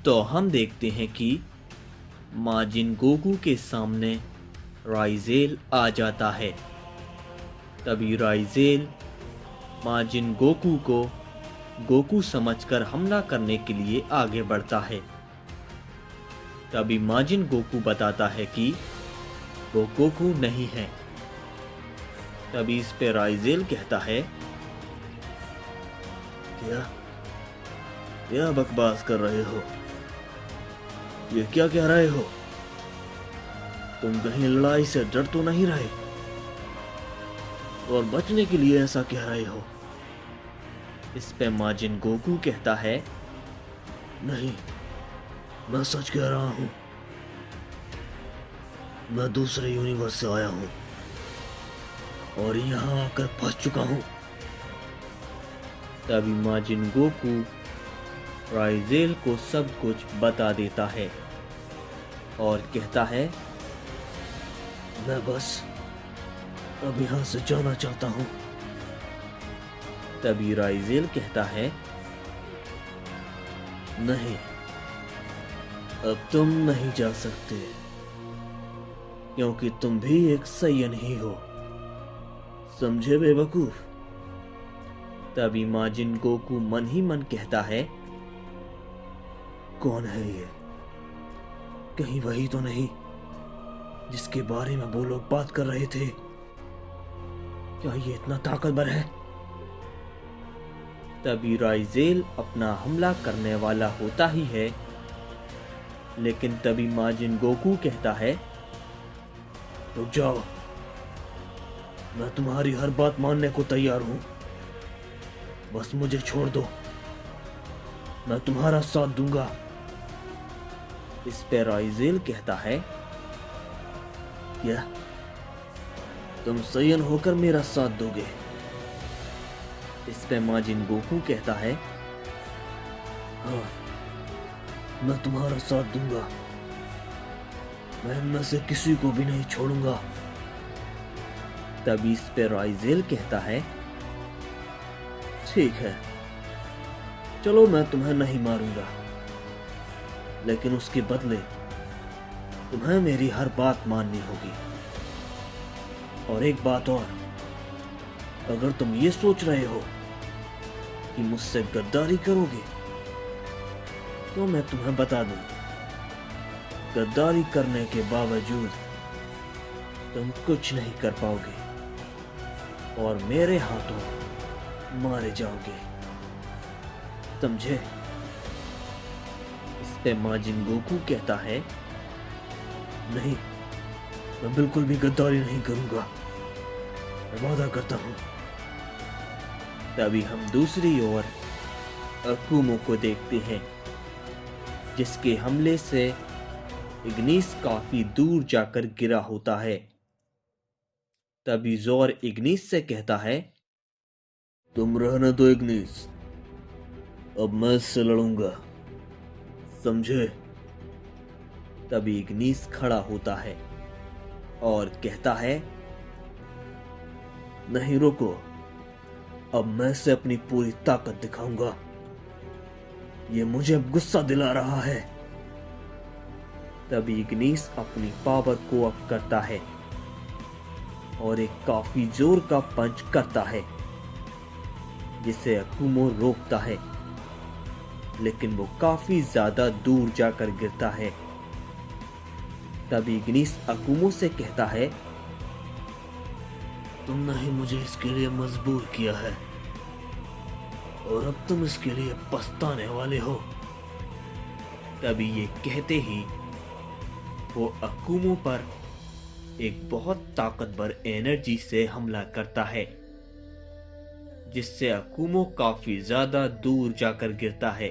तो हम देखते हैं कि माजिन गोकू के सामने राइज़ेल आ जाता है। तभी राइज़ेल माजिन गोकू को गोकू समझकर हमला करने के लिए आगे बढ़ता है। तभी माजिन गोकू बताता है कि वो गोकू नहीं है। तभी इस पे राइज़ेल कहता है, क्या बकवास कर रहे हो? ये क्या कह रहे हो? तुम कहीं लड़ाई से डर तो नहीं रहे और बचने के लिए ऐसा कह रहे हो? इस पे माजिन गोकू कहता है, नहीं, मैं सच कह रहा हूं। मैं दूसरे यूनिवर्स से आया हूं और यहां आकर फंस चुका हूं। तभी माजिन गोकू राइज़ेल को सब कुछ बता देता है और कहता है, मैं बस अब यहां से जाना चाहता हूं। तभी राइज़ेल कहता है, नहीं, अब तुम नहीं जा सकते क्योंकि तुम भी एक सैयन ही हो, समझे बेवकूफ? तभी माजिन गोकू मन ही मन कहता है, कौन है ये? कहीं वही तो नहीं जिसके बारे में वो लोग बात कर रहे थे? क्या ये इतना ताकतवर है? तभी राइज़ेल अपना हमला करने वाला होता ही है, लेकिन तभी माजिन गोकू कहता है, रुक जाओ, मैं तुम्हारी हर बात मानने को तैयार हूं, बस मुझे छोड़ दो, मैं तुम्हारा साथ दूंगा। इस पे राइज़ेल कहता है, क्या तुम सैयन होकर मेरा साथ दोगे? इस पे माजिन गोकू कहता है, हाँ, मैं तुम्हारा साथ दूंगा, मैं इनमें से किसी को भी नहीं छोड़ूंगा। तभी इस पे राइज़ेल कहता है, ठीक है, चलो मैं तुम्हें नहीं मारूंगा, लेकिन उसके बदले तुम्हें मेरी हर बात माननी होगी। और एक बात और, अगर तुम ये सोच रहे हो कि मुझसे गद्दारी करोगे, तो मैं तुम्हें बता दूं, गद्दारी करने के बावजूद तुम कुछ नहीं कर पाओगे और मेरे हाथों मारे जाओगे, समझे? इस पे माजिन गोकू कहता है, नहीं, मैं बिल्कुल भी गद्दारी नहीं करूंगा, मैं वादा करता हूं। तभी हम दूसरी ओर अकुमो को देखते हैं, जिसके हमले से इग्निस काफी दूर जाकर गिरा होता है। तभी ज़ोर इग्निस से कहता है, तुम रहने दो इग्निस, अब मैं इससे लड़ूंगा, समझे? तभी इग्निस खड़ा होता है और कहता है, नहीं रुको, अब मैं इसे अपनी पूरी ताकत दिखाऊंगा, ये मुझे अब गुस्सा दिला रहा है। तभी इग्निस अपनी पावर को अप करता है और एक काफी जोर का पंच करता है, जिसे अकुमो रोकता है, लेकिन वो काफी ज्यादा दूर जाकर गिरता है। तभी इग्निस अकुमो से कहता है, तुमने ही मुझे इसके लिए मजबूर किया है और अब तुम इसके लिए पछताने वाले हो। तभी ये कहते ही वो अकुमो पर एक बहुत ताकतवर एनर्जी से हमला करता है, जिससे अकुमो काफी ज्यादा दूर जाकर गिरता है।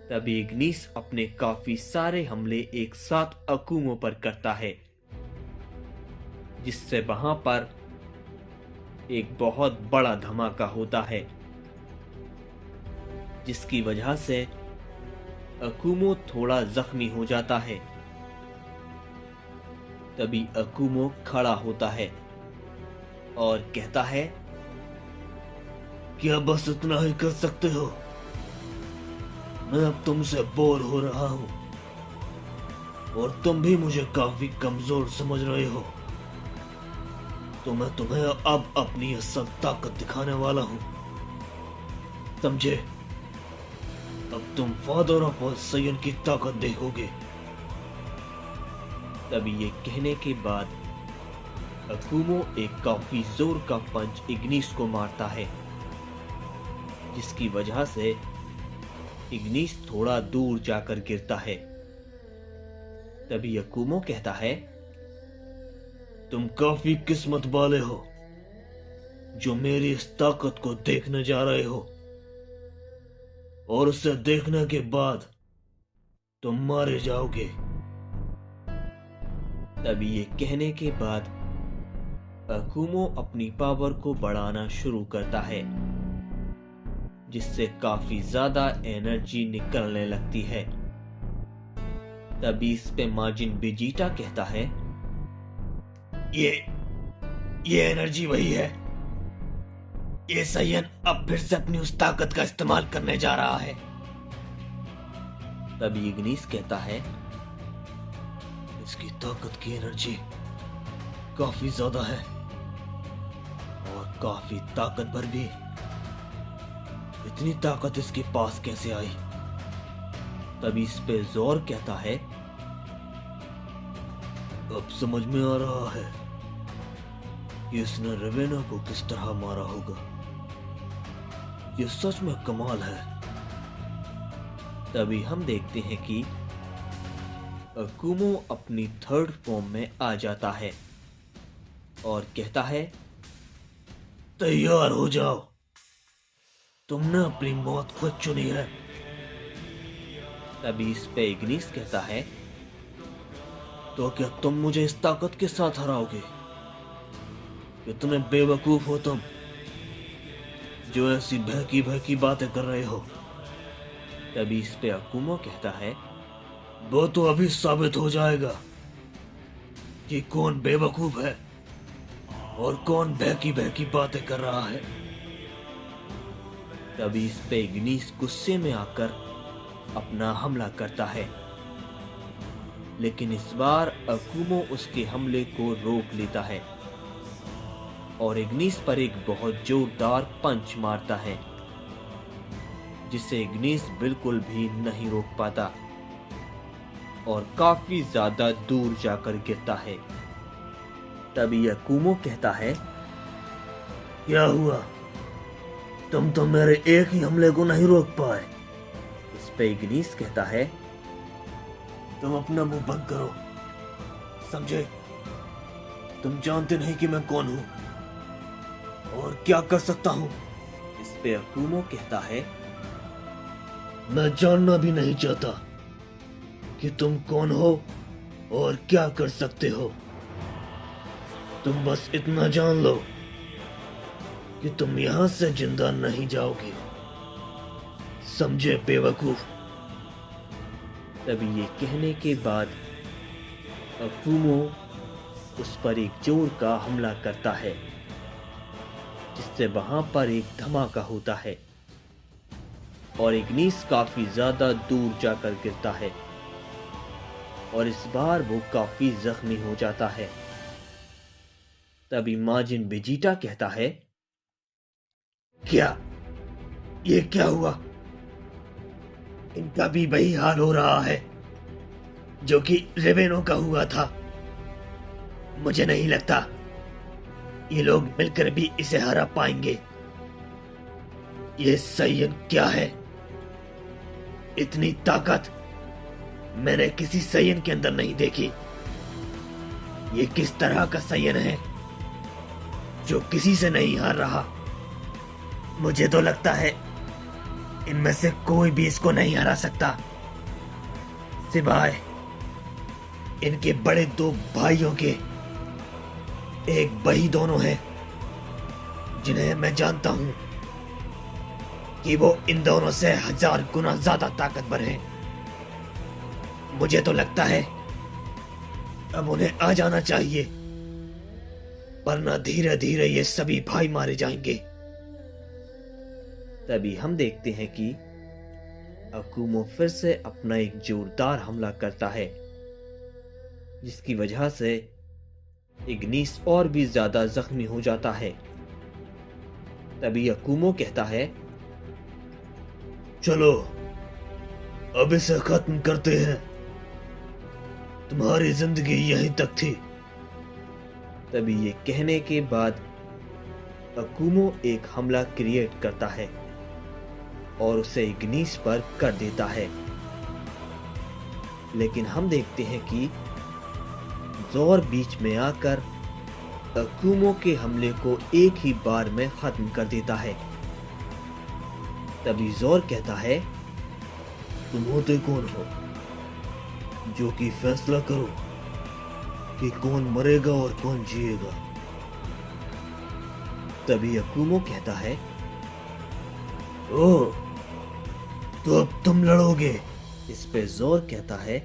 तभी इग्निस अपने काफी सारे हमले एक साथ अकुमो पर करता है, जिससे वहां पर एक बहुत बड़ा धमाका होता है, जिसकी वजह से अकुमो थोड़ा जख्मी हो जाता है। तभी अकुमो खड़ा होता है और कहता है, क्या बस इतना ही कर सकते हो? मैं अब तुमसे बोर हो रहा हूं और तुम भी मुझे काफी कमजोर समझ रहे हो, तो मैं तुम्हें अब अपनी असल ताकत दिखाने वाला हूं, समझे? अब तुम फादर ऑफ ऑल साइयन की ताकत देखोगे। तभी ये कहने के बाद अकुमो एक काफी जोर का पंच इग्निस को मारता है, जिसकी वजह से इग्निस थोड़ा दूर जाकर गिरता है। तभी अकुमो कहता है, तुम काफी किस्मत वाले हो जो मेरी इस ताकत को देखने जा रहे हो, और उसे देखने के बाद तुम मारे जाओगे। तभी ये कहने के बाद अकुमो अपनी पावर को बढ़ाना शुरू करता है, जिससे काफी ज्यादा एनर्जी निकलने लगती है। तभी इस पे माजिन वेजिटा कहता है, ये एनर्जी वही है। ये साइयन अब फिर से अपनी उस ताकत का इस्तेमाल करने जा रहा है। तभी इग्निस कहता है, इसकी ताकत की एनर्जी काफी ज्यादा है और काफी ताकतवर भी। इतनी ताकत इसके पास कैसे आई? तभी इस पे जोर कहता है, अब समझ में आ रहा है कि इसने रेवेना को किस तरह मारा होगा। यह सच में कमाल है। तभी हम देखते हैं कि अकुमो अपनी थर्ड फॉर्म में आ जाता है और कहता है, तैयार हो जाओ, तुमने अपनी मौत खुद चुनी है। तभी इस पे इग्निस कहता है, तो क्या तुम मुझे इस ताकत के साथ हराओगे? कितने बेवकूफ हो तुम जो ऐसी बहकी बहकी बातें कर रहे हो। तभी इस पे अकुमो कहता है, वो तो अभी साबित हो जाएगा कि कौन बेवकूफ है और कौन बहकी बहकी बातें कर रहा है। तभी इस पे इग्निस गुस्से में आकर अपना हमला करता है, लेकिन इस बार अकुमो उसके हमले को रोक लेता है और इग्निस पर एक बहुत जोरदार पंच मारता है, जिसे इग्निस बिल्कुल भी नहीं रोक पाता और काफी ज्यादा दूर जाकर गिरता है। तभी अकुमो कहता है, क्या हुआ? तुम तो मेरे एक ही हमले को नहीं रोक पाए। इस पे इग्निस कहता है, तुम अपना मुंह बंद करो, समझे? तुम जानते नहीं कि मैं कौन हूं और क्या कर सकता हूं। इस पे अकुमो कहता है, मैं जानना भी नहीं चाहता कि तुम कौन हो और क्या कर सकते हो। तुम बस इतना जान लो कि तुम यहां से जिंदा नहीं जाओगे, समझे बेवकूफ? तभी ये कहने के बाद अकुमो उस पर एक जोर का हमला करता है, जिससे वहां पर एक धमाका होता है और इग्निस काफी ज्यादा दूर जाकर गिरता है और इस बार वो काफी जख्मी हो जाता है। तभी माजिन वेजिटा कहता है, क्या ये क्या हुआ? इनका भी वही हाल हो रहा है जो कि रेवेनो का हुआ था। मुझे नहीं लगता ये लोग मिलकर भी इसे हरा पाएंगे। ये साइयन क्या है? इतनी ताकत मैंने किसी साइयन के अंदर नहीं देखी। ये किस तरह का साइयन है जो किसी से नहीं हार रहा? मुझे तो लगता है इनमें से कोई भी इसको नहीं हरा सकता, सिवाय इनके बड़े दो भाइयों के। एक वही दोनों हैं जिन्हें मैं जानता हूं कि वो इन दोनों से 1000 गुना ज्यादा ताकतवर हैं। मुझे तो लगता है अब उन्हें आ जाना चाहिए, वरना धीरे धीरे ये सभी भाई मारे जाएंगे। तभी हम देखते हैं कि अकुमो फिर से अपना एक जोरदार हमला करता है, जिसकी वजह से इग्निस और भी ज्यादा जख्मी हो जाता है। तभी अकुमो कहता है, चलो अब इसे खत्म करते हैं, तुम्हारी जिंदगी यहीं तक थी। तभी ये कहने के बाद अकुमो एक हमला क्रिएट करता है और उसे इग्निस पर कर देता है। लेकिन हम देखते हैं कि ज़ोर बीच में आकर अकुमो के हमले को एक ही बार में खत्म कर देता है। तभी ज़ोर कहता है, तुम होते कौन हो जो कि फैसला करो कि कौन मरेगा और कौन जिएगा। तभी अकुमो कहता है, ओह, तो अब तुम लड़ोगे। इस पे ज़ोर कहता है,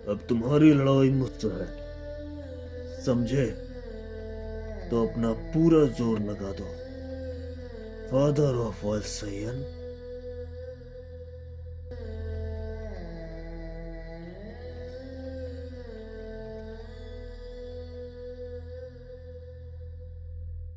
अब तुम्हारी लड़ाई मुझसे है, समझे? तो अपना पूरा जोर लगा दो। Father of all Saiyan